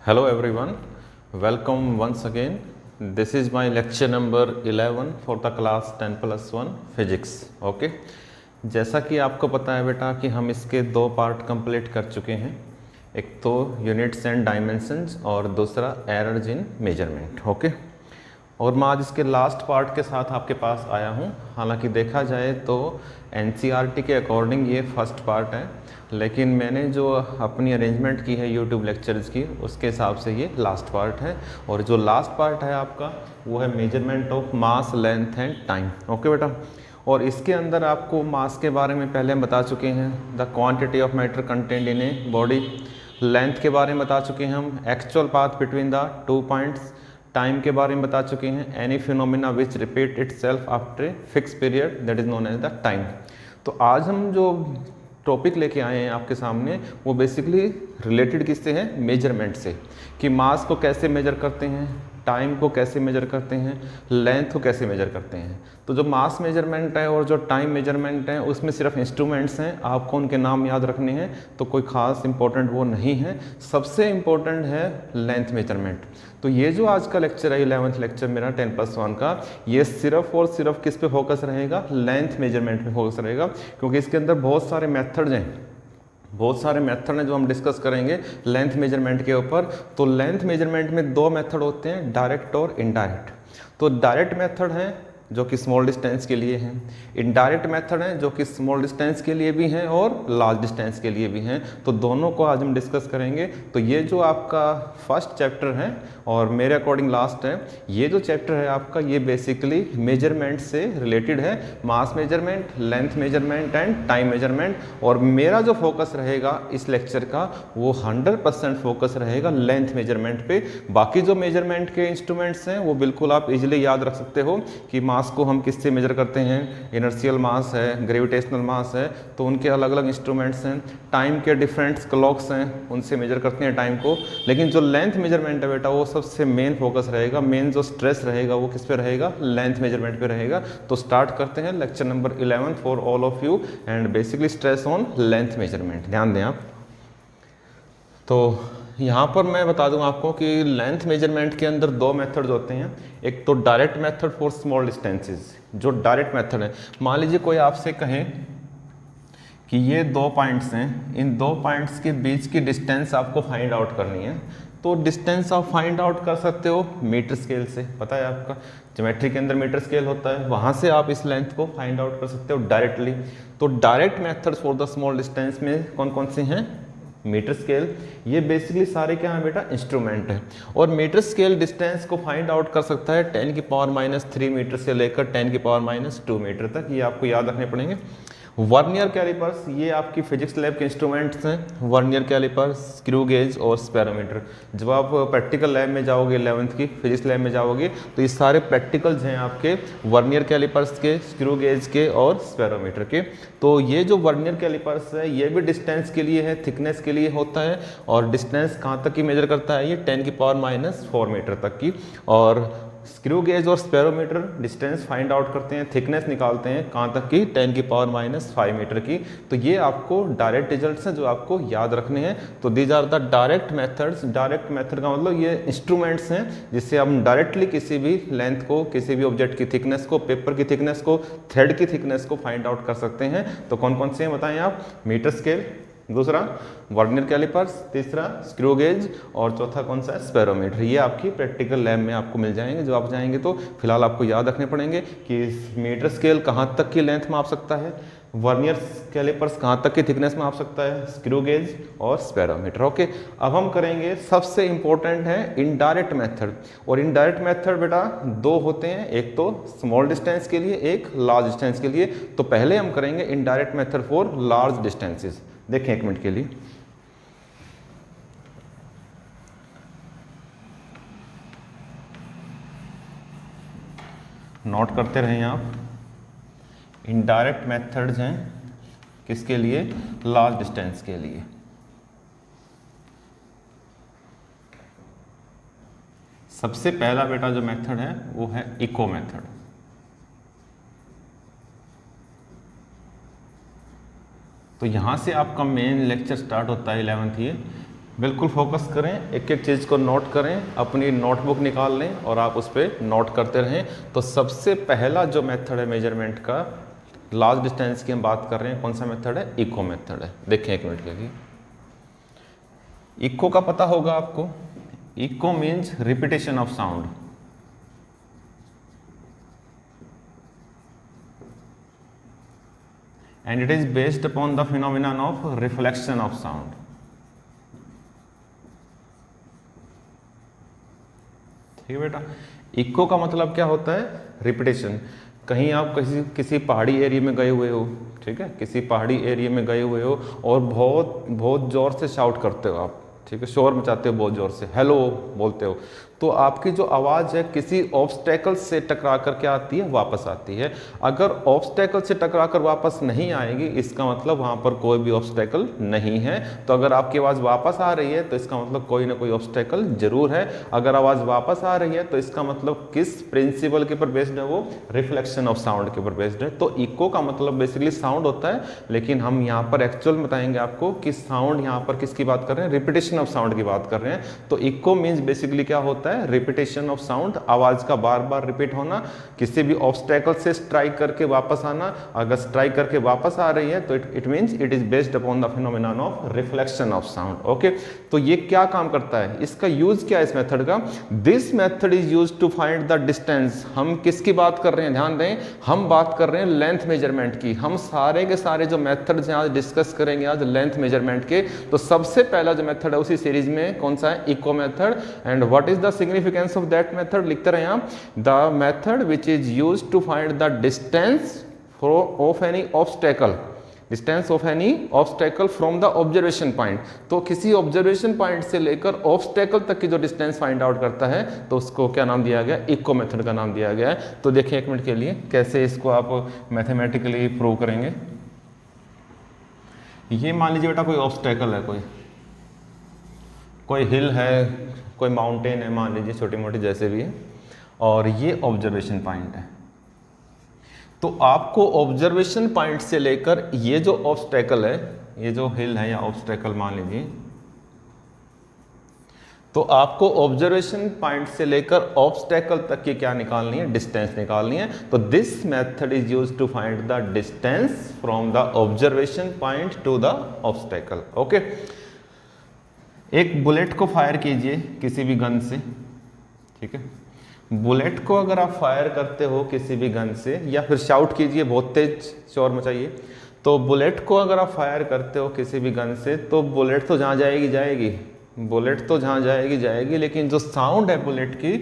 Hello everyone, welcome once again. This is my lecture number 11 for the class 10 plus 1 physics. Okay. जैसा कि आपको पता है बेटा कि हम इसके दो पार्ट कंप्लीट कर चुके हैं, एक तो यूनिट्स एंड डायमेंशंस और दूसरा एरर्स इन मेजरमेंट. ओके. और मैं आज इसके लास्ट पार्ट के साथ आपके पास आया हूँ. हालांकि देखा जाए तो एनसीईआरटी के अकॉर्डिंग ये फर्स्ट पार्ट है, लेकिन मैंने जो अपनी अरेंजमेंट की है यूट्यूब लेक्चर्स की, उसके हिसाब से ये लास्ट पार्ट है. और जो लास्ट पार्ट है आपका वो है measurement of mass, length and time. Okay बेटा. और इसके अंदर आपको मास के बारे में पहले हम बता चुके हैं, the quantity of matter content in a body. Length के बारे में बता चुके हैं हम, actual path between the 2 points. Time के बारे में बता चुके हैं, any phenomena which repeat itself after a fix period, that is known as the time. तो आज हम जो टॉपिक लेके आए हैं आपके सामने वो बेसिकली रिलेटेड किससे है, मेजरमेंट से, कि मास को कैसे मेजर करते हैं, टाइम को कैसे मेजर करते हैं, लेंथ को कैसे मेजर करते हैं. तो जो मास मेजरमेंट है और जो टाइम मेजरमेंट है उसमें सिर्फ इंस्ट्रूमेंट्स हैं, आपको उनके नाम याद रखने हैं, तो कोई खास इंपॉर्टेंट वो नहीं है. सबसे इम्पोर्टेंट है लेंथ मेजरमेंट. तो ये जो आज का लेक्चर है, 11th लेक्चर मेरा 10+1 का, ये सिर्फ और सिर्फ किस पे फोकस रहेगा, लेंथ मेजरमेंट पे फोकस रहेगा. क्योंकि इसके अंदर बहुत सारे मेथड्स हैं, बहुत सारे मेथड हैं जो हम डिस्कस करेंगे लेंथ मेजरमेंट के ऊपर. तो लेंथ मेजरमेंट में दो मेथड होते हैं, डायरेक्ट और इनडायरेक्ट. तो डायरेक्ट मेथड है जो कि स्मॉल डिस्टेंस के लिए हैं, इनडायरेक्ट मेथड है जो कि स्मॉल डिस्टेंस के लिए भी हैं और लार्ज डिस्टेंस के लिए भी हैं. तो दोनों को आज हम डिस्कस करेंगे. तो ये जो आपका फर्स्ट चैप्टर है और मेरे अकॉर्डिंग लास्ट है, ये जो चैप्टर है आपका, ये बेसिकली मेजरमेंट से रिलेटेड है, mass measurement, length measurement and time measurement. और मेरा जो फोकस रहेगा इस लेक्चर का वो 100% फोकस रहेगा लेंथ मेजरमेंट पे. बाकी जो मेजरमेंट के इंस्ट्रूमेंट्स हैं वो बिल्कुल आप इजीली याद रख सकते हो कि मास को हम किससे मेजर करते हैं, इनर्शियल मास है, ग्रेविटेशनल मास है, तो उनके अलग अलग इंस्ट्रूमेंट्स हैं. टाइम के डिफरेंट क्लॉक्स हैं, उनसे मेजर करते हैं टाइम को. लेकिन जो लेंथ मेजरमेंट है बेटा वो सबसे मेन फोकस रहेगा, मेन जो स्ट्रेस रहेगा वो किस पे रहेगा, लेंथ मेजरमेंट पे रहेगा. तो स्टार्ट करते हैं lecture number 11 for all of you and basically stress on length measurement. ध्यान दें आप. तो यहाँ पर मैं बता दूं आपको कि लेंथ मेजरमेंट के अंदर दो मेथड्स होते हैं. एक तो direct method for small distances. जो डायरेक्ट मेथड है, मान लीजिए कोई आपसे कहे कि ये दो पॉइंट्स हैं, इन दो पॉइंट्स के बीच की डिस्टेंस आपको फाइंड आउट करनी है. तो डिस्टेंस आप फाइंड आउट कर सकते हो मीटर स्केल से. पता है आपका ज्योमेट्री के अंदर मीटर स्केल होता है, वहाँ से आप इस लेंथ को फाइंड आउट कर सकते हो डायरेक्टली. तो direct methods for the small distance में कौन कौन से हैं, मीटर स्केल. ये बेसिकली सारे क्या है बेटा, इंस्ट्रूमेंट है. और मीटर स्केल डिस्टेंस को फाइंड आउट कर सकता है 10⁻³ मीटर से लेकर 10⁻² मीटर तक. ये आपको याद रखने पड़ेंगे. वर्नियर कैलिपर्स, ये आपकी फिजिक्स लैब के इंस्ट्रूमेंट्स हैं. वर्नियर कैलिपर, स्क्रू गेज और स्पेरोमीटर. जब आप प्रैक्टिकल लैब में जाओगे, 11th की फिजिक्स लैब में जाओगे, तो ये सारे प्रैक्टिकल्स हैं आपके वर्नियर कैलिपर्स के, स्क्रू गेज के और स्पेरोमीटर के. तो ये जो वर्नियर कैलिपर्स है ये भी डिस्टेंस के लिए है, थिकनेस के लिए होता है. और डिस्टेंस कहाँ तक की मेजर करता है, ये 10⁻⁴ मीटर तक की. और स्क्रू गेज और स्पेरोमीटर डिस्टेंस फाइंड आउट करते हैं, थिकनेस निकालते हैं कहाँ तक की, 10⁻⁵ मीटर की. तो ये आपको डायरेक्ट रिजल्ट्स हैं जो आपको याद रखने हैं. तो these are the direct methods. Direct method का मतलब ये इंस्ट्रूमेंट्स हैं जिससे हम डायरेक्टली किसी भी लेंथ को, किसी भी ऑब्जेक्ट की थिकनेस को, पेपर की थिकनेस को, थ्रेड की थिकनेस को फाइंड आउट कर सकते हैं. तो कौन कौन से हैं बताएं आप, मीटर स्केल, दूसरा वर्नियर कैलिपर्स, तीसरा स्क्रू गेज और चौथा कौन सा है, स्पेरोमीटर. ये आपकी प्रैक्टिकल लैब में आपको मिल जाएंगे. जो आप जाएंगे तो फिलहाल आपको याद रखने पड़ेंगे कि मीटर स्केल कहाँ तक की लेंथ माप सकता है, वर्नियर कैलिपर्स कहाँ तक की थिकनेस माप सकता है, स्क्रू गेज और स्पेरोमीटर. ओके. अब हम करेंगे, सबसे इंपॉर्टेंट है इनडायरेक्ट मेथड. और इनडायरेक्ट मेथड बेटा दो होते हैं, एक तो स्मॉल डिस्टेंस के लिए, एक लार्ज डिस्टेंस के लिए. तो पहले हम करेंगे indirect method for large distances. देखें एक मिनट के लिए. नोट करते रहें आप. इनडायरेक्ट मेथड्स हैं किसके लिए, लार्ज डिस्टेंस के लिए. सबसे पहला बेटा जो मेथड है वो है इको मेथड. तो यहाँ से आपका मेन लेक्चर स्टार्ट होता है 11th ये बिल्कुल फोकस करें, एक एक चीज़ को नोट करें, अपनी नोटबुक निकाल लें और आप उस पर नोट करते रहें। तो सबसे पहला जो मेथड है मेजरमेंट का, लार्ज डिस्टेंस की हम बात कर रहे हैं, कौन सा मेथड है? इको मेथड है। देखें एक मिनट के लिए, इको का पता होगा आपको। Echo means repetition of sound. And it is based upon the phenomenon of reflection of sound. ठीक है बेटा, इको का मतलब क्या होता है? रिपीटेशन। कहीं आप किसी पहाड़ी एरिया में गए हुए हो, ठीक है, किसी पहाड़ी एरिया में गए हुए हो और बहुत बहुत जोर से शाउट करते हो आप, ठीक है, शोर मचाते हो बहुत जोर से, हेलो बोलते हो, तो आपकी जो आवाज़ है किसी ऑब्स्टेकल से टकरा कर क्या आती है? वापस आती है। अगर ऑब्स्टेकल से टकरा कर वापस नहीं आएगी, इसका मतलब वहाँ पर कोई भी ऑब्स्टेकल नहीं है। तो अगर आपकी आवाज़ वापस आ रही है तो इसका मतलब कोई ना कोई ऑब्स्टेकल जरूर है। अगर आवाज़ वापस आ रही है तो इसका मतलब किस प्रिंसिपल के ऊपर बेस्ड है? वो रिफ्लेक्शन ऑफ साउंड के ऊपर बेस्ड है। तो इको का मतलब बेसिकली साउंड होता है, लेकिन हम यहाँ पर एक्चुअल बताएंगे आपको कि साउंड यहाँ पर किसकी बात कर रहे हैं? रिपीटेशन ऑफ साउंड की बात कर रहे हैं। तो इको मीन्स बेसिकली क्या होता है? रिपीटेशन ऑफ साउंड, आवाज का बार बार रिपीट होना, किसी भी ऑब्स्टेकल से स्ट्राइक करके वापस आना। अगर स्ट्राइक करके वापस आ रही है तो it means it is based upon the phenomenon of reflection of sound. Okay, तो ये क्या काम करता है? इसका यूज क्या है इस मेथड का? This method is used to find the distance. हम किसकी बात कर रहे हैं? ध्यान दें, हम बात कर रहे हैं लेंथ मेजरमेंट की। हम सारे के सारे जो मेथड्स हैं आज डिस्कस करेंगे आज लेंथ मेजरमेंट के। तो सबसे पहला जो मेथड है उसी सीरीज में कौन सा है? Echo method. And what is the significance of that method? लिखते रहे आप, the method which is used to find the distance of any obstacle, distance of any obstacle from the observation point। तो किसी observation point से लेकर obstacle तक की जो distance find out करता है तो उसको क्या नाम दिया गया? इको मेथड का नाम दिया गया है। तो देखिए एक मिनट के लिए कैसे इसको आप मैथमेटिकली प्रूव करेंगे। ये मान लीजिए बेटा कोई ऑब्स्टेकल है, कोई हिल है, कोई माउंटेन है, मान लीजिए छोटी मोटी जैसे भी है, और ये ऑब्जर्वेशन पॉइंट है। तो आपको ऑब्जर्वेशन पॉइंट से लेकर ये जो ऑब्स्टेकल है, ये जो हिल है या ऑब्स्टेकल मान लीजिए, तो आपको ऑब्जर्वेशन पॉइंट से लेकर ऑब्स्टेकल तक की क्या निकालनी है? डिस्टेंस निकालनी है। तो this method is used to find the distance from the observation point to the obstacle. Okay, एक बुलेट को फायर कीजिए किसी भी गन से, ठीक है, बुलेट को अगर आप फायर करते हो किसी भी गन से, या फिर शाउट कीजिए, बहुत तेज शोर मचाइए, तो बुलेट को अगर आप फायर करते हो किसी भी गन से तो बुलेट तो जहाँ जाएगी जाएगी, बुलेट तो जहाँ जाएगी जाएगी, लेकिन जो साउंड है बुलेट की,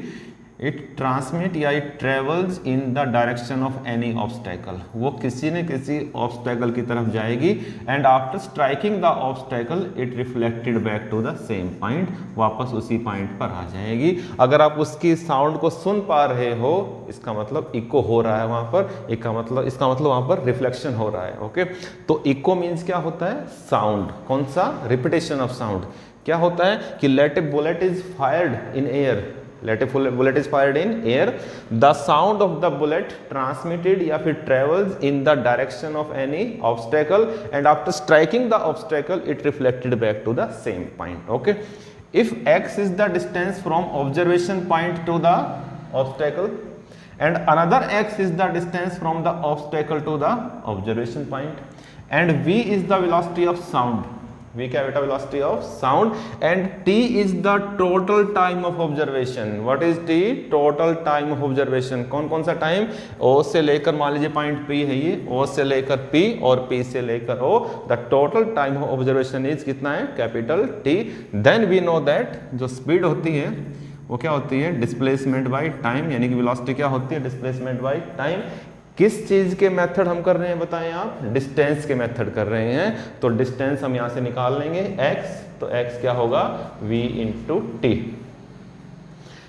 इट ट्रांसमिट या it travels in the direction of any obstacle. वो किसी न किसी ऑब्स्टेकल की तरफ जाएगी and after striking the obstacle it reflected back to the same point, वापस उसी पॉइंट पर आ जाएगी। अगर आप उसकी साउंड को सुन पा रहे हो, इसका मतलब इको हो रहा है वहां पर, इसका मतलब वहां पर रिफ्लेक्शन हो रहा है। ओके, तो इको मीन्स क्या होता है? साउंड। कौन सा? Repetition of sound. क्या होता है कि let a bullet is fired in air, let a bullet is fired in air, the sound of the bullet transmitted या फिर travels in the direction of any obstacle and after striking the obstacle it reflected back to the same point. Okay, if x is the distance from observation point to the obstacle and another x is the distance from the obstacle to the observation point and v is the velocity of sound, v क्या बेटा? velocity of sound, and t is the total time of observation. what is t? total time of observation। कौन कौन सा time? o से लेकर, मान लीजिए point p है ये, o से लेकर p और p से लेकर o, the total time of observation is कितना है? Capital T। then we know that जो स्पीड होती है वो क्या होती है? डिस्प्लेसमेंट बाय टाइम, यानी कि वेलोसिटी क्या होती है? Displacement by time. किस चीज के मेथड हम कर रहे हैं बताएं आप? डिस्टेंस के मेथड कर रहे हैं। तो डिस्टेंस हम यहां से निकाल लेंगे x, तो x क्या होगा? v into T.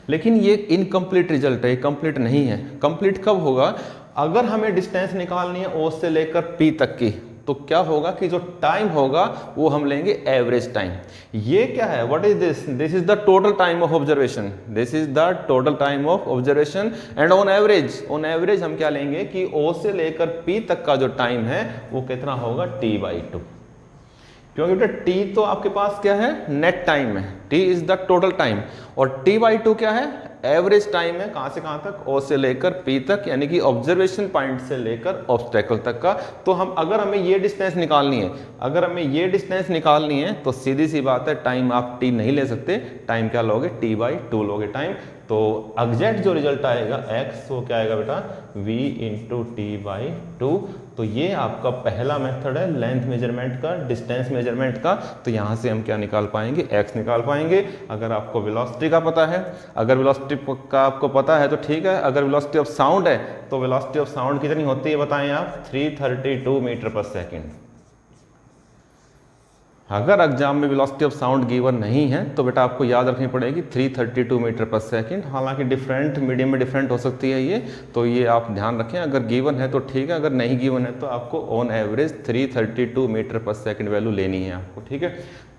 लेकिन ये इनकम्प्लीट रिजल्ट है, कंप्लीट नहीं है। कंप्लीट कब होगा? अगर हमें डिस्टेंस निकालनी है o से लेकर p तक की, तो क्या होगा कि जो टाइम होगा वो हम लेंगे एवरेज टाइम। ये क्या है? What is this? This is the total time of observation, this is the total time of observation and on average हम क्या लेंगे कि O से लेकर P तक का जो टाइम है वो कितना होगा? T/2। क्योंकि बेटा टी तो आपके पास क्या है, नेट टाइम है, T is the total time, और टी बाई टू क्या है, एवरेज टाइम है, कहां से कहां तक, ओ से लेकर पी तक, यानी कि ऑब्जर्वेशन पॉइंट से लेकर ऑब्स्टेकल तक का। तो हम अगर हमें ये डिस्टेंस निकालनी है, अगर हमें ये डिस्टेंस निकालनी है तो सीधी सी बात है टाइम आप टी नहीं ले सकते, टाइम क्या लोगे, टी बाई टू लोगे टाइम। तो एग्जैक्ट जो रिजल्ट आएगा x वो क्या आएगा बेटा, v into T by two. तो ये आपका पहला मेथड है लेंथ मेजरमेंट का, डिस्टेंस मेजरमेंट का। तो यहाँ से हम क्या निकाल पाएंगे, x निकाल पाएंगे। अगर आपको वेलोसिटी का पता है, अगर वेलोसिटी का आपको पता है तो ठीक है, अगर वेलोसिटी ऑफ साउंड है तो वेलोसिटी ऑफ साउंड कितनी होती है बताएं आप, 332 मीटर पर सेकेंड। अगर एग्जाम में वेलोसिटी ऑफ साउंड गिवन नहीं है तो बेटा आपको याद रखनी पड़ेगी 332 मीटर पर सेकंड। हालांकि डिफरेंट मीडियम में डिफरेंट हो सकती है ये, तो ये आप ध्यान रखें। अगर गिवन है तो ठीक है, अगर नहीं गिवन है तो आपको ऑन एवरेज 332 मीटर पर सेकंड वैल्यू लेनी है आपको, ठीक है।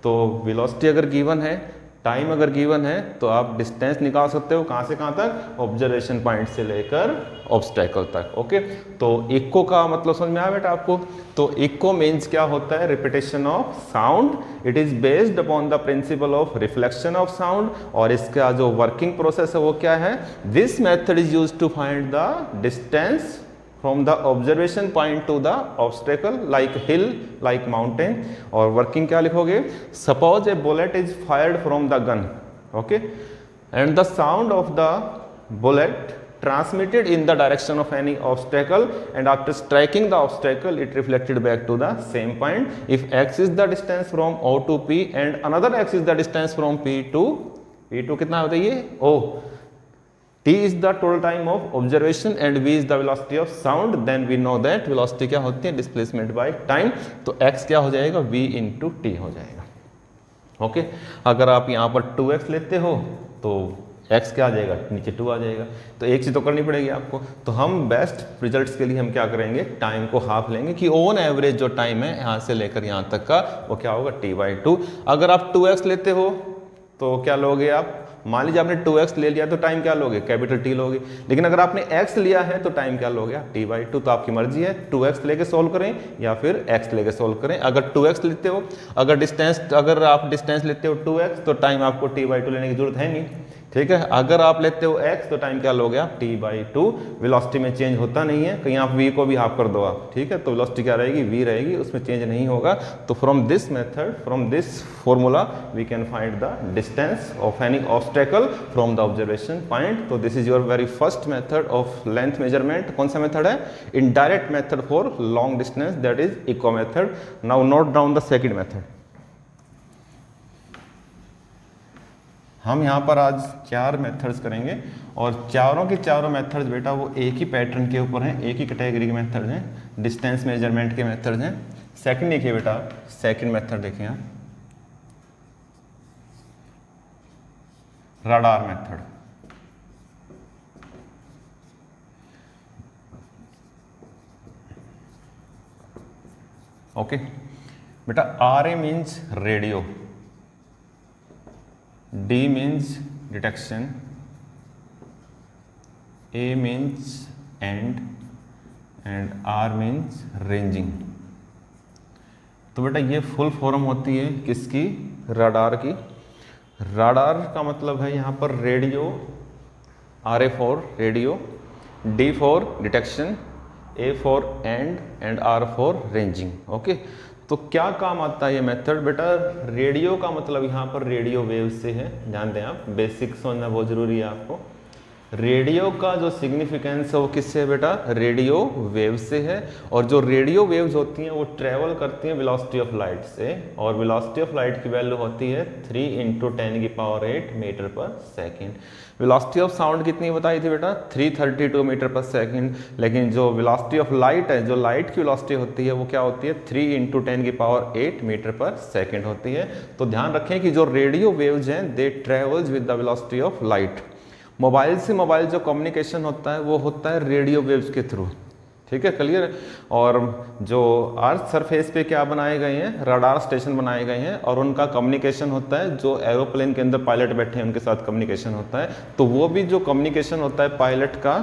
तो वेलोसिटी अगर गिवन है, टाइम अगर गिवन है, तो आप डिस्टेंस निकाल सकते हो कहाँ से कहाँ तक, ऑब्जर्वेशन पॉइंट से लेकर ऑब्स्टेकल तक। ओके, तो इको का मतलब समझ में आया बेटा आपको। तो इको मीन्स क्या होता है, repetition of sound. It is based upon the principle of reflection of sound. और इसका जो वर्किंग प्रोसेस है वो क्या है, this method is used to find the distance from the observation point to the obstacle like hill, like mountain। और working क्या लिखोगे, suppose a bullet is fired from the gun, okay, and the sound of the bullet transmitted in the direction of any obstacle, and after striking the obstacle it reflected back to the same point। if x is the distance from O to P and another x is the distance from P to कितना होता है ये O, T is the total time of observation and V is the velocity of sound, then we know that velocity क्या होती है, displacement by time। तो x क्या हो जाएगा, V into T हो जाएगा। ओके, अगर आप यहाँ पर 2x लेते हो तो x क्या आ जाएगा, नीचे 2 आ जाएगा। तो एक चीज़ तो करनी पड़ेगी आपको। तो हम बेस्ट रिजल्ट्स के लिए हम क्या करेंगे, टाइम को हाफ लेंगे कि ऑन एवरेज जो टाइम है यहाँ से लेकर यहाँ तक का वो क्या होगा, t/2। अगर आप 2x लेते हो तो क्या लोगे आप, मान लीजिए आपने 2x ले लिया तो टाइम क्या लोगे, कैपिटल T लोगे। लेकिन अगर आपने x लिया है तो टाइम क्या लोगे, t/2। तो आपकी मर्जी है 2x लेके सोल्व करें या फिर x लेके सोल्व करें। अगर 2x लेते हो, अगर आप डिस्टेंस लेते हो 2x तो टाइम आपको t/2 लेने की जरूरत है नहीं, ठीक है। अगर आप लेते हो x तो टाइम क्या लोगे आप, t/2। वेलोसिटी में चेंज होता नहीं है, कहीं आप v को भी हाफ कर दो आप, ठीक है। तो वेलोसिटी क्या रहेगी, v रहेगी, उसमें चेंज नहीं होगा। तो from this method, from this formula we can find the distance of any obstacle from the observation point. तो this is your very first method of length measurement. कौन सा मेथड है, indirect method for long distance, that is echo method. Now note down the second method. हम यहाँ पर आज 4 methods करेंगे और चारों के चारों मेथड्स बेटा वो एक ही पैटर्न के ऊपर हैं, एक ही कैटेगरी के मेथड हैं, डिस्टेंस मेजरमेंट के मेथड्स हैं। सेकंड देखिए बेटा, सेकंड मेथड देखिए आप, रडार मेथड। ओके बेटा, RA means radio, D means detection, A means end and R means ranging। तो बेटा ये फुल फॉर्म होती है किसकी, रडार की। रडार का मतलब है यहाँ पर radio, RA for radio, D for detection, A for and and R for ranging. Okay, तो क्या काम आता है ये मेथड बेटा, रेडियो का मतलब यहाँ पर रेडियो वेव से है, ध्यान दें आप, बेसिक समझना बहुत जरूरी है आपको। रेडियो का जो सिग्निफिकेंस है वो किससे है बेटा, रेडियो वेव से है। और जो रेडियो वेव्स होती हैं वो ट्रेवल करती हैं वेलोसिटी ऑफ लाइट से, और वेलोसिटी ऑफ लाइट की वैल्यू होती है 3 × 10⁸ मीटर पर सेकेंड। वेलोसिटी ऑफ साउंड कितनी बताई थी बेटा, 332 मीटर पर सेकेंड। लेकिन जो वेलोसिटी ऑफ लाइट है, जो लाइट की वेलोसिटी होती है वो क्या होती है, 3 × 10⁸ मीटर पर सेकेंड होती है। तो ध्यान रखें कि जो रेडियो वेव्स हैं they travels with the velocity of light. Mobile से मोबाइल जो कम्युनिकेशन होता है वो होता है रेडियो वेव्स के थ्रू, ठीक है, क्लियर है। और जो अर्थ सरफेस पे क्या बनाए गए हैं, रडार स्टेशन बनाए गए हैं, और उनका कम्युनिकेशन होता है, जो एरोप्लेन के अंदर पायलट बैठे हैं उनके साथ कम्युनिकेशन होता है। तो वो भी जो कम्युनिकेशन होता है पायलट का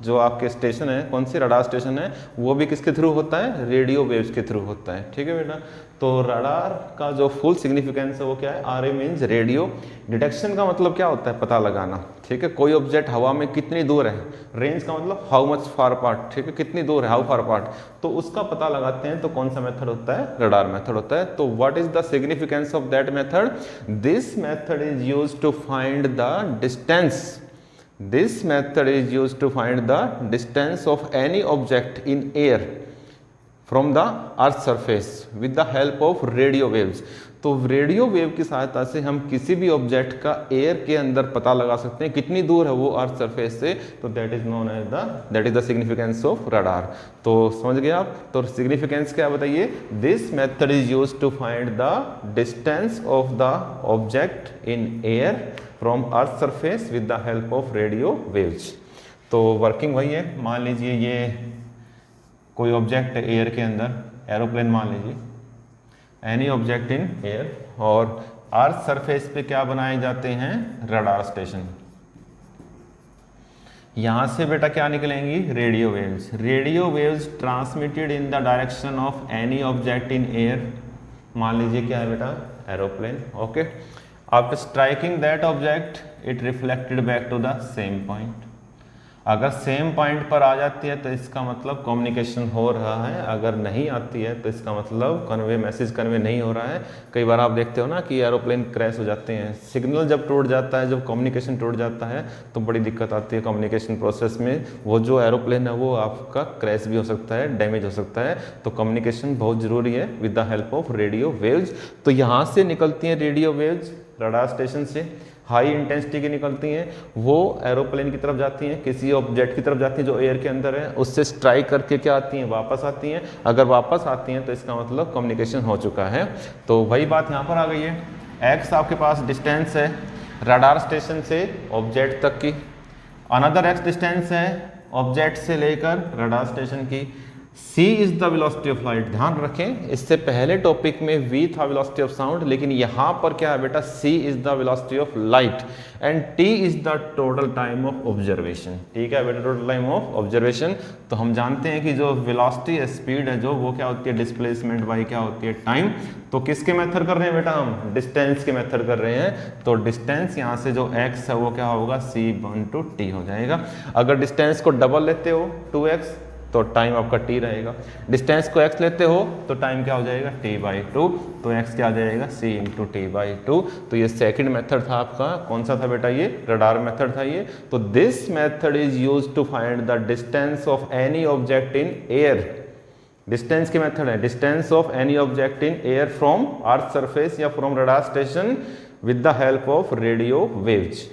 जो आपके स्टेशन है, कौन सी रडार स्टेशन है, वो भी किसके थ्रू होता है, रेडियो वेव्स के थ्रू होता है। ठीक है बेटा, तो रडार का जो फुल सिग्निफिकेंस है वो क्या है, R A means radio. Detection का मतलब क्या होता है, पता लगाना। ठीक है, कोई ऑब्जेक्ट हवा में कितनी दूर है, रेंज का मतलब हाउ मच फार पार्ट, ठीक है, कितनी दूर है, हाउ फार पार्ट, तो उसका पता लगाते हैं तो कौन सा मेथड होता है, रडार मेथड होता है। तो what is the significance of that method, this method is used to find the distance, this method is used to find the distance of any object in air from the earth surface with the help of radio waves. तो radio wave की सहायता से हम किसी भी object का air के अंदर पता लगा सकते हैं कितनी दूर है वो अर्थ सरफेस से। तो that is known as that is the significance of radar. तो समझ गए आप, तो सिग्निफिकेंस क्या बताइए, this method is used to find the distance of the object in air from earth surface with the help of radio waves. तो working वही है, मान लीजिए ये कोई ऑब्जेक्ट है एयर के अंदर, एरोप्लेन मान लीजिए, एनी ऑब्जेक्ट इन एयर, और अर्थ सरफेस पे क्या बनाए जाते हैं, रडार स्टेशन। यहां से बेटा क्या निकलेंगी, radio waves. Radio waves transmitted in the direction of any object in air, मान लीजिए क्या है बेटा, aeroplane. Okay, after striking that object it reflected back to the same point. अगर सेम पॉइंट पर आ जाती है तो इसका मतलब कम्युनिकेशन हो रहा है, अगर नहीं आती है तो इसका मतलब कन्वे, मैसेज कन्वे नहीं हो रहा है। कई बार आप देखते हो ना कि एरोप्लेन क्रैश हो जाते हैं, सिग्नल जब टूट जाता है, जब कम्युनिकेशन टूट जाता है तो बड़ी दिक्कत आती है कम्युनिकेशन प्रोसेस में। वो जो एरोप्लेन है वो आपका क्रैश भी हो सकता है, डैमेज हो सकता है। तो कम्युनिकेशन बहुत ज़रूरी है with the help of radio waves. तो यहाँ से निकलती हैं रेडियो वेव्स रडार स्टेशन से, हाई इंटेंसिटी की निकलती हैं, वो एरोप्लेन की तरफ जाती हैं, किसी ऑब्जेक्ट की तरफ जाती हैं जो एयर के अंदर है, उससे स्ट्राइक करके क्या आती हैं, वापस आती हैं। अगर वापस आती हैं तो इसका मतलब कम्युनिकेशन हो चुका है। तो वही बात यहाँ पर आ गई है, एक्स आपके पास डिस्टेंस है रडार स्टेशन से ऑब्जेक्ट तक की, अनदर एक्स डिस्टेंस है ऑब्जेक्ट से लेकर रडार स्टेशन की, c is the velocity of light. ध्यान रखें, इससे पहले टॉपिक में v था वेलोसिटी ऑफ साउंड, लेकिन यहां पर क्या है बेटा, c is the velocity of light and t is the total time of observation. ठीक है बेटा, टोटल टाइम ऑफ ऑब्जर्वेशन। तो हम जानते हैं कि जो वेलोसिटी स्पीड है जो, वो क्या होती है, डिस्प्लेसमेंट बाई क्या होती है, टाइम। तो किसके मेथड कर रहे हैं बेटा, हम डिस्टेंस के मेथड कर रहे हैं। तो डिस्टेंस यहाँ से जो x है वो क्या होगा, c/t हो जाएगा। अगर डिस्टेंस को डबल लेते हो 2x तो टाइम आपका t रहेगा, डिस्टेंस को x लेते हो तो टाइम क्या हो जाएगा, t/2, तो x क्या आ जाएगा, c/t/2। तो ये सेकंड मेथड था आपका, कौन सा था बेटा, ये रडार मेथड था ये। तो this method is used to find the distance of any object in air, distance की मेथड है, distance of any object in air from earth surface या from radar station with the help of radio waves.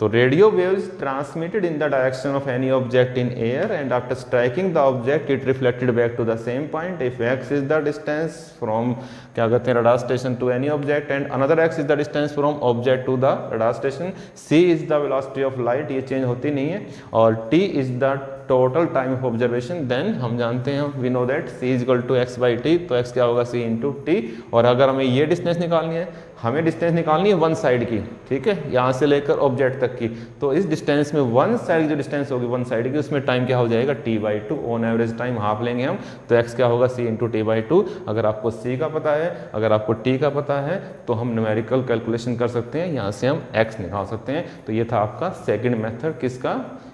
तो radio waves transmitted in the direction of any object in air and after striking the object it reflected back to the same point if x is the distance from क्या कहते हैं radar station to any object and another x is the distance from object to the radar station, c is the velocity of light, ये change होती नहीं है, और t is the total time of observation. Then हम जानते हैं, we know that c is equal to x/t, तो x क्या होगा, c इंटू टी। और अगर हमें ये डिस्टेंस निकालनी है, हमें डिस्टेंस निकालनी है वन साइड की, ठीक है, यहाँ से लेकर ऑब्जेक्ट तक की। तो इस डिस्टेंस में वन साइड की जो डिस्टेंस होगी वन साइड की, उसमें टाइम क्या हो जाएगा, t/2, on average time half लेंगे हम, तो x क्या होगा, c इंटू t/2। अगर आपको c का पता है, अगर आपको t का पता है, तो हम न्यूमेरिकल कैलकुलेशन कर सकते हैं, यहाँ से हम x निकाल सकते हैं। तो ये था आपका सेकेंड मेथड,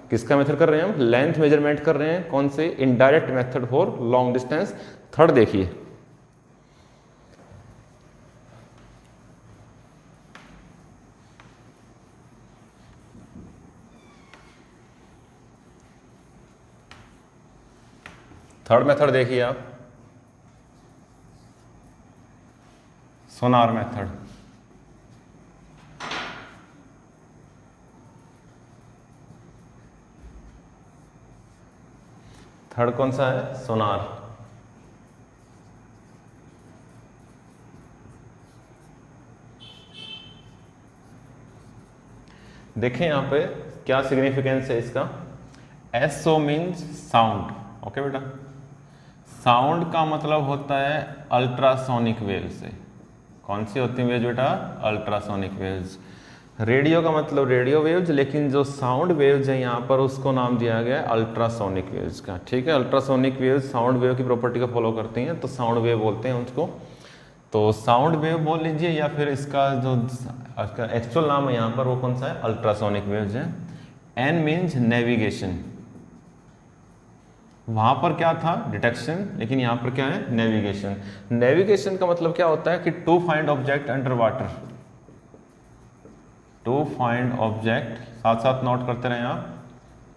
किसका मेथड कर रहे हैं हम, लेंथ मेजरमेंट कर रहे हैं, कौन से, indirect method for long distance. Third देखिए, थर्ड मेथड देखिए आप, सोनार मेथड। थर्ड कौन सा है, सोनार। देखें यहाँ पे क्या सिग्निफिकेंस है इसका, SO मीन्स साउंड। ओके बेटा, साउंड का मतलब होता है अल्ट्रासोनिक वेव से। कौन सी होती है वेव्स बेटा, अल्ट्रासोनिक वेव्स। रेडियो का मतलब रेडियो वेव्स, लेकिन जो साउंड वेव्स है यहाँ पर उसको नाम दिया गया है अल्ट्रासोनिक वेव्स का। ठीक है, अल्ट्रासोनिक वेव्स साउंड वेव की प्रॉपर्टी को फॉलो करती हैं, तो साउंड वेव बोलते हैं उसको। तो साउंड वेव बोल लीजिए, या फिर इसका जो एक्चुअल नाम है यहाँ पर वो कौन सा है, अल्ट्रासोनिक वेव्स है। एन मीन्स नेविगेशन, वहां पर क्या था डिटेक्शन, लेकिन यहाँ पर क्या है नेविगेशन। नेविगेशन का मतलब क्या होता है कि to find object under water, to find object, साथ साथ नोट करते रहे आप,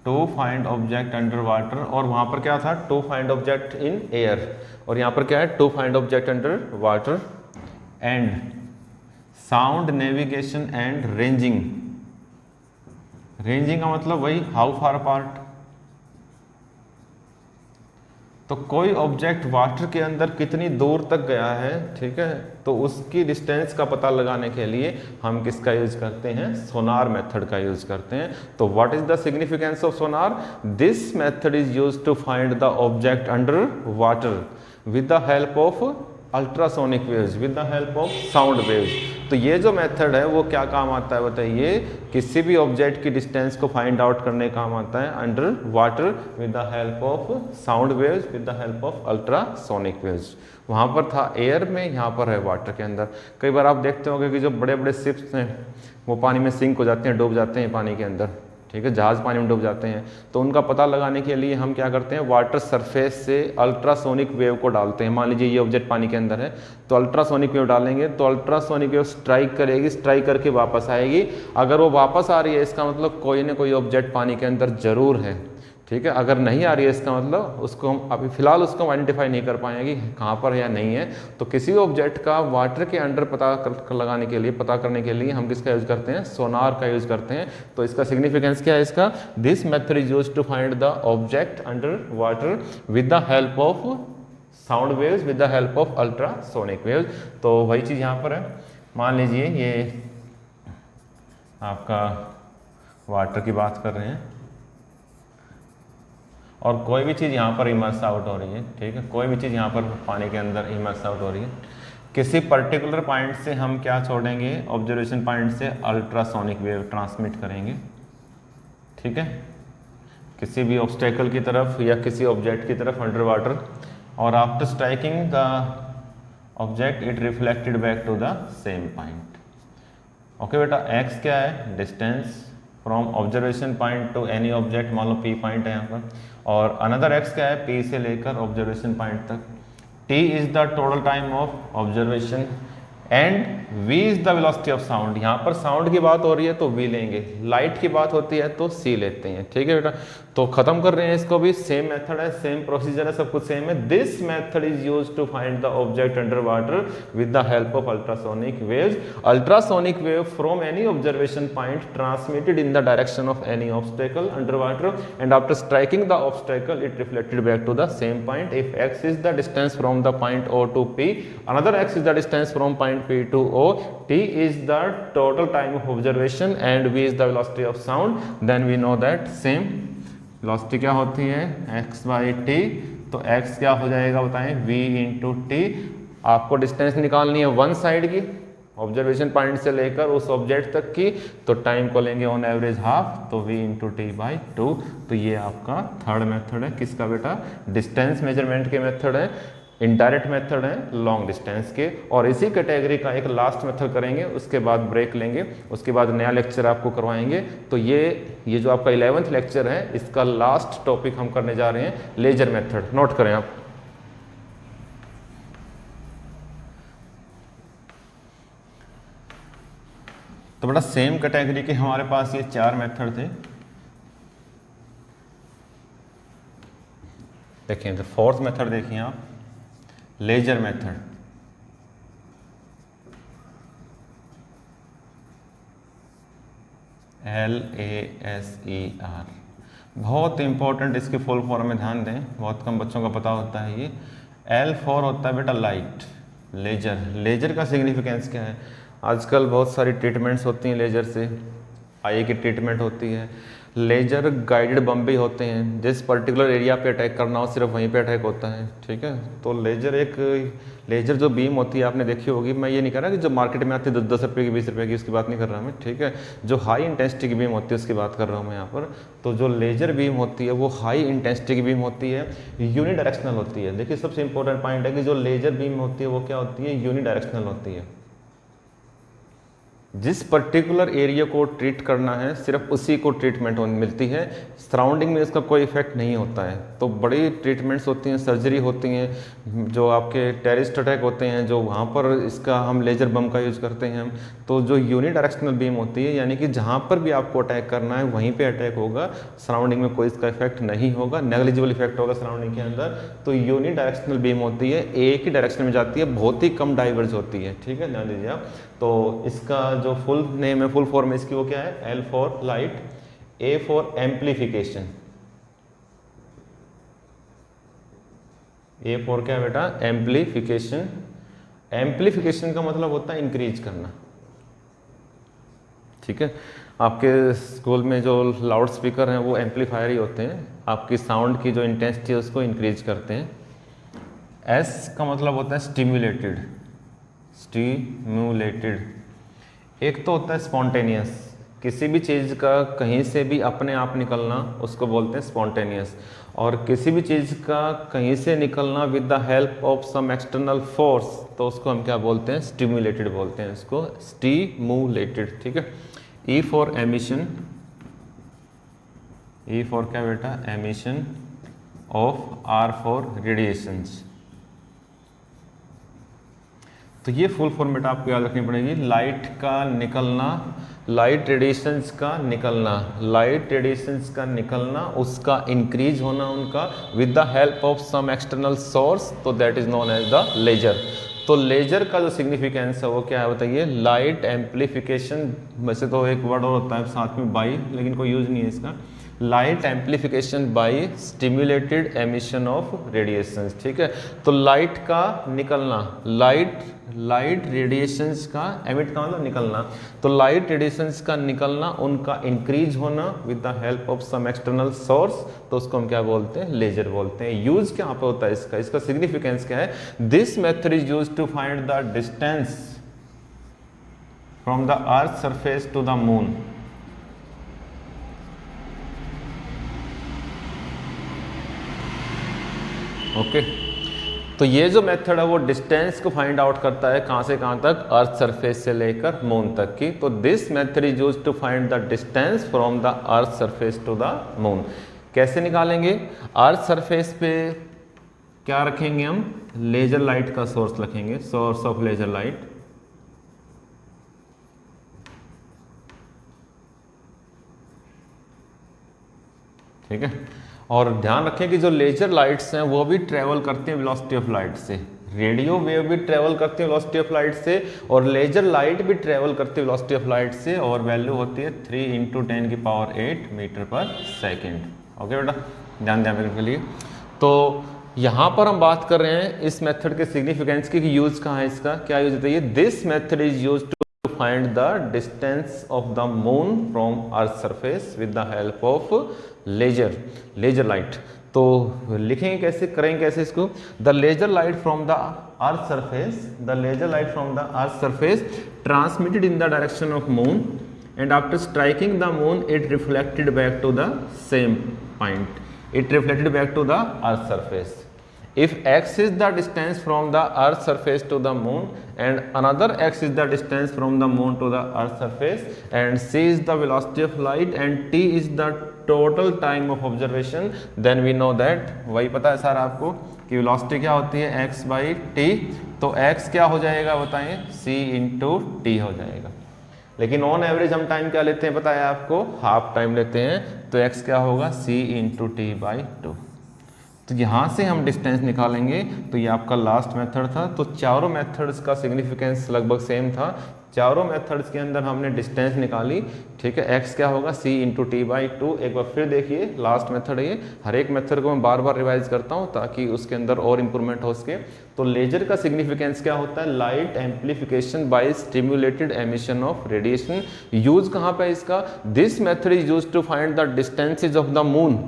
to find object under water, और वहां पर क्या था to find object in air, और यहाँ पर क्या है to find object under water. And sound navigation and ranging, ranging का मतलब वही हाउ फार अपार्ट, तो कोई ऑब्जेक्ट वाटर के अंदर कितनी दूर तक गया है, ठीक है, तो उसकी डिस्टेंस का पता लगाने के लिए हम किसका यूज करते हैं, सोनार मेथड का यूज करते हैं। तो what is the significance of sonar, this method is used to find the object under water with the help of ultrasonic waves, with the help of sound waves. तो ये जो method है वो क्या काम आता है बताइए, किसी भी ऑब्जेक्ट की डिस्टेंस को फाइंड आउट करने काम आता है under water with the help of sound waves, with the help of ultrasonic waves. वहाँ पर था एयर में, यहाँ पर है वाटर के अंदर। कई बार आप देखते होंगे कि जो बड़े बड़े शिप्स हैं वो पानी में सिंक हो जाते हैं, डूब जाते हैं पानी के अंदर, ठीक है, जहाज पानी में डूब जाते हैं। तो उनका पता लगाने के लिए हम क्या करते हैं, वाटर सरफेस से अल्ट्रासोनिक वेव को डालते हैं। मान लीजिए ये ऑब्जेक्ट पानी के अंदर है, तो अल्ट्रासोनिक वेव डालेंगे, तो अल्ट्रासोनिक वेव स्ट्राइक करेगी, स्ट्राइक करके वापस आएगी। अगर वो वापस आ रही है इसका मतलब कोई ना कोई ऑब्जेक्ट पानी के अंदर जरूर है, ठीक है। अगर नहीं आ रही है इसका मतलब उसको हम अभी फिलहाल उसको आइडेंटिफाई नहीं कर पाएंगे कि कहाँ पर है या नहीं है। तो किसी ऑब्जेक्ट का वाटर के अंडर लगाने के लिए, पता करने के लिए हम किसका यूज करते हैं, सोनार का यूज करते हैं। तो इसका सिग्निफिकेंस क्या है इसका, this method is used to find the object under water with the help of sound waves, with the help of ultrasonic waves. तो वही चीज़ यहाँ पर है। मान लीजिए ये आपका वाटर की बात कर रहे हैं और कोई भी चीज़ यहाँ पर इमर्स आउट हो रही है, ठीक है, कोई भी चीज़ यहाँ पर पानी के अंदर इमर्स आउट हो रही है। किसी पर्टिकुलर पॉइंट से हम क्या छोड़ेंगे, ऑब्जर्वेशन पॉइंट से अल्ट्रासोनिक वेव ट्रांसमिट करेंगे, ठीक है, किसी भी ऑब्स्टेकल की तरफ या किसी ऑब्जेक्ट की तरफ अंडर वाटर, और after striking the object it reflected back to the same point. Okay बेटा, एक्स क्या है, distance from observation point to any object, मान लो पी पॉइंट है यहाँ पर, और अनदर एक्स क्या है, पी से लेकर ऑब्जर्वेशन पॉइंट तक। T is the total time of observation and v is the velocity of sound. यहाँ पर साउंड की बात हो रही है तो v लेंगे, लाइट की बात होती है तो c लेते हैं, ठीक है बेटा। तो खत्म कर रहे हैं इसको भी, सेम मेथड है, सेम प्रोसीजर है, सब कुछ सेम है। This method is used to find the object under water with the help of ultrasonic waves. Ultrasonic wave from any observation point transmitted in the direction of any obstacle under water and after striking the obstacle it reflected back to the same point. If x is the distance from the point O to P, another x is the distance from point P to O, t is the total time of observation and v is the velocity of sound, then we know that same velocity क्या होती है, x by t। तो x क्या हो जाएगा बताएं, v into t। आपको distance निकालनी है वन साइड की, ऑब्जर्वेशन पॉइंट से लेकर उस ऑब्जेक्ट तक की, तो टाइम को लेंगे ऑन एवरेज हाफ, तो v into t by 2। तो ये आपका थर्ड मेथड है, किसका बेटा, डिस्टेंस मेजरमेंट के मेथड है, इनडायरेक्ट मेथड है लॉन्ग डिस्टेंस के। और इसी कैटेगरी का एक लास्ट मेथड करेंगे, उसके बाद ब्रेक लेंगे, उसके बाद नया लेक्चर आपको करवाएंगे। तो ये जो आपका 11th लेक्चर है, इसका लास्ट टॉपिक हम करने जा रहे हैं लेजर मेथड। नोट करें आप। तो बड़ा सेम कैटेगरी के हमारे पास ये 4 मेथड थे। देखिए तो फोर्थ मेथड देखिए आप, लेजर मेथड। LASER, बहुत इंपॉर्टेंट, इसके फुल फॉर्म में ध्यान दें, बहुत कम बच्चों का पता होता है ये। L4 होता है बेटा लाइट, लेजर। लेजर का सिग्निफिकेंस क्या है, आजकल बहुत सारी ट्रीटमेंट्स होती हैं लेजर से, आई की ट्रीटमेंट होती है। लेजर गाइडेड बम भी होते हैं, जिस पर्टिकुलर एरिया पे अटैक करना हो सिर्फ वहीं पे अटैक होता है, ठीक है। तो लेजर जो बीम होती है आपने देखी होगी, मैं ये नहीं कह रहा कि जो मार्केट में आती है 10-10 रुपये की 20 रुपये की, उसकी बात नहीं कर रहा मैं, ठीक है। जो हाई इंटेंसिटी की बीम होती है उसकी बात कर रहा हूँ मैं यहाँ पर। तो जो लेजर बीम होती है वो हाई इंटेंसिटी की बीम होती है, यूनिडायरेक्शनल होती है। देखिए सबसे इंपॉर्टेंट पॉइंट है कि जो लेजर बीम होती है वो क्या होती है, यूनिडायरेक्शनल होती है। जिस पर्टिकुलर एरिया को ट्रीट करना है सिर्फ उसी को ट्रीटमेंट मिलती है, सराउंडिंग में इसका कोई इफेक्ट नहीं होता है। तो बड़ी ट्रीटमेंट्स होती हैं, सर्जरी होती हैं, जो आपके टेररिस्ट अटैक होते हैं जो वहाँ पर इसका हम लेजर बम का यूज़ करते हैं हम। तो जो यूनिडायरेक्शनल बीम होती है, यानी कि जहाँ पर भी आपको अटैक करना है वहीं पे अटैक होगा, सराउंडिंग में कोई इसका इफेक्ट नहीं होगा, नेग्लिजिबल इफेक्ट होगा सराउंडिंग के अंदर। तो यूनिडायरेक्शनल बीम होती है, एक ही डायरेक्शन में जाती है, बहुत ही कम डाइवर्ज होती है, ठीक है, ध्यान दीजिए आप। तो इसका जो फुल नेम है, फुल फॉर्म इसकी वो क्या है, L for light, A for amplification. A for क्या है बेटा, एम्प्लीफिकेशन। एम्प्लीफिकेशन का मतलब होता है इंक्रीज करना, ठीक है। आपके स्कूल में जो लाउड स्पीकर हैं वो एम्पलीफायर ही होते हैं, आपकी साउंड की जो इंटेंसिटी है उसको इंक्रीज करते हैं। एस का मतलब होता है स्टिम्युलेटेड, स्टिम्युलेटेड। एक तो होता है स्पॉन्टेनियस, किसी भी चीज़ का कहीं से भी अपने आप निकलना उसको बोलते हैं स्पॉन्टेनियस। और किसी भी चीज़ का कहीं से निकलना with the help of some external force, तो उसको हम क्या बोलते हैं, स्टिम्युलेटेड बोलते हैं, इसको स्टिम्युलेटेड, ठीक है। E for emission, E for क्या बेटा, emission of, R for radiations. तो ये फुल फॉर्मेट आपको याद रखनी पड़ेगी। लाइट का निकलना, लाइट रेडिएशंस का निकलना, लाइट रेडिएशंस का निकलना, उसका इंक्रीज होना उनका with the help of some external source, तो that is known as the laser. तो लेजर का जो सिग्निफिकेंस है वो क्या है बताइए, लाइट एम्प्लीफिकेशन। वैसे तो एक वर्ड और होता है साथ में बाई, लेकिन कोई यूज नहीं है इसका। Light amplification by stimulated emission of radiations, ठीक है। तो लाइट का निकलना, लाइट रेडिएशंस का, एमिट का मतलब निकलना, तो लाइट रेडिएशंस का निकलना, उनका इंक्रीज होना with the help of some external source, तो उसको हम क्या बोलते हैं, लेजर बोलते हैं। यूज क्या पे होता है इसका, इसका सिग्निफिकेंस क्या है, this method is used to find the distance from the earth surface to the moon. Okay, तो ये जो मेथड है वो डिस्टेंस को फाइंड आउट करता है, कहाँ से कहाँ तक, अर्थ सरफेस से लेकर मून तक की। तो this method is used to find the distance from the earth surface to the moon. कैसे निकालेंगे, अर्थ सरफेस पे क्या रखेंगे हम, लेजर लाइट का सोर्स रखेंगे, सोर्स ऑफ लेजर लाइट, ठीक है। और ध्यान रखें कि जो लेजर लाइट्स हैं वो भी ट्रेवल करती हैं वेलोसिटी ऑफ लाइट से, रेडियो वेव भी ट्रेवल करती है वेलोसिटी ऑफ लाइट से, और लेजर लाइट भी ट्रेवल करती है वेलोसिटी ऑफ लाइट से, और वैल्यू होती है 3 × 10⁸ मीटर पर सेकेंड। ओके बेटा, ध्यान देने के लिए। तो यहाँ पर हम बात कर रहे हैं इस मेथड के सिग्निफिकेंस की, कि यूज कहाँ है इसका, क्या यूज होता है, this method is use to find the distance of the moon from earth surface with the help of laser light. तो लिखेंगे कैसे, करेंगे कैसे इसको, the laser light from the earth surface, the laser light from the earth surface transmitted in the direction of moon, and after striking the moon it reflected back to the same point, it reflected back to the earth surface. If x is the distance from the earth surface to the moon, and another x is the distance from the moon to the earth surface, and c is the velocity of light, and t is the total time of observation, then we know that, वही पता है sir आपको कि velocity क्या होती है, x by t। तो x क्या हो जाएगा बताएं, c into t हो जाएगा। लेकिन ऑन एवरेज हम टाइम क्या लेते हैं पता है आपको, हाफ टाइम लेते हैं, तो x क्या होगा, c into t by 2। तो यहाँ से हम डिस्टेंस निकालेंगे, तो ये आपका लास्ट मेथड था। तो चारों मेथड्स का सिग्निफिकेंस लगभग सेम था, चारों मेथड्स के अंदर हमने डिस्टेंस निकाली, ठीक है। x क्या होगा c into T by two. एक बार फिर देखिए, लास्ट मेथड है ये, हर एक मेथड को मैं बार बार रिवाइज करता हूँ ताकि उसके अंदर और इम्प्रूवमेंट हो सके। तो लेजर का सिग्निफिकेंस क्या होता है, light amplification by stimulated emission of radiation. Use कहाँ पे इसका, this method is use to find the distances of the moon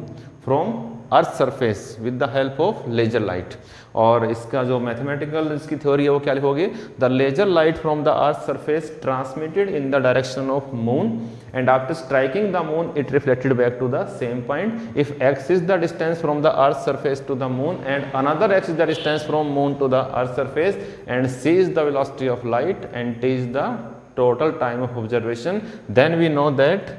from earth surface with the help of laser light. और इसका जो मैथमेटिकल इसकी थ्योरी है वो क्या लिखोगे, the laser light from the earth surface transmitted in the direction of moon and after striking the moon it reflected back to the same point. If x is the distance from the earth surface to the moon and another x is the distance from moon to the earth surface and c is the velocity of light and t is the total time of observation, then we know that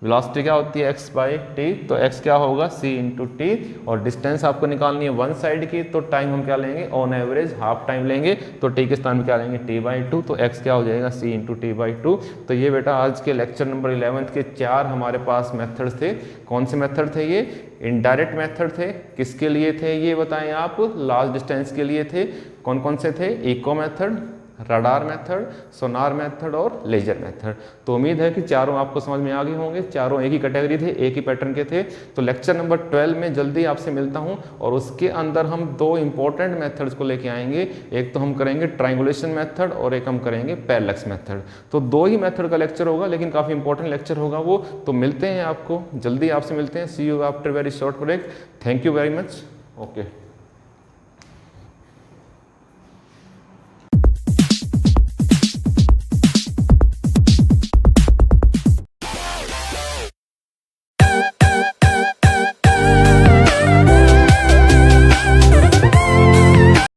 velocity क्या होती है x by T. तो x क्या होगा c into T, और distance आपको निकालनी है वन साइड की, तो टाइम हम क्या लेंगे, ऑन एवरेज हाफ टाइम लेंगे, तो t के स्थान में क्या लेंगे t बाई टू। तो x क्या हो जाएगा c into T by two. तो ये बेटा आज के लेक्चर नंबर 11 के 4 हमारे पास मेथड थे। कौन से मेथड थे ये, इनडायरेक्ट मेथड थे। किसके लिए थे ये बताएं आप, लार्ज डिस्टेंस के लिए थे। कौन कौन से थे, इको मेथड, रडार मेथड, सोनार मेथड और लेजर मेथड। तो उम्मीद है कि चारों आपको समझ में आ गए होंगे, चारों एक ही कैटेगरी थे, एक ही पैटर्न के थे। तो लेक्चर नंबर 12 में जल्दी आपसे मिलता हूं, और उसके अंदर हम दो इंपॉर्टेंट मेथड्स को लेके आएंगे। एक तो हम करेंगे ट्रायंगुलेशन मेथड और एक हम करेंगे पैरेलैक्स मेथड। तो दो ही मेथड का लेक्चर होगा, लेकिन काफ़ी इंपॉर्टेंट लेक्चर होगा वो। तो मिलते हैं आपको जल्दी, आपसे मिलते हैं। See you after very short break. Thank you very much. Okay.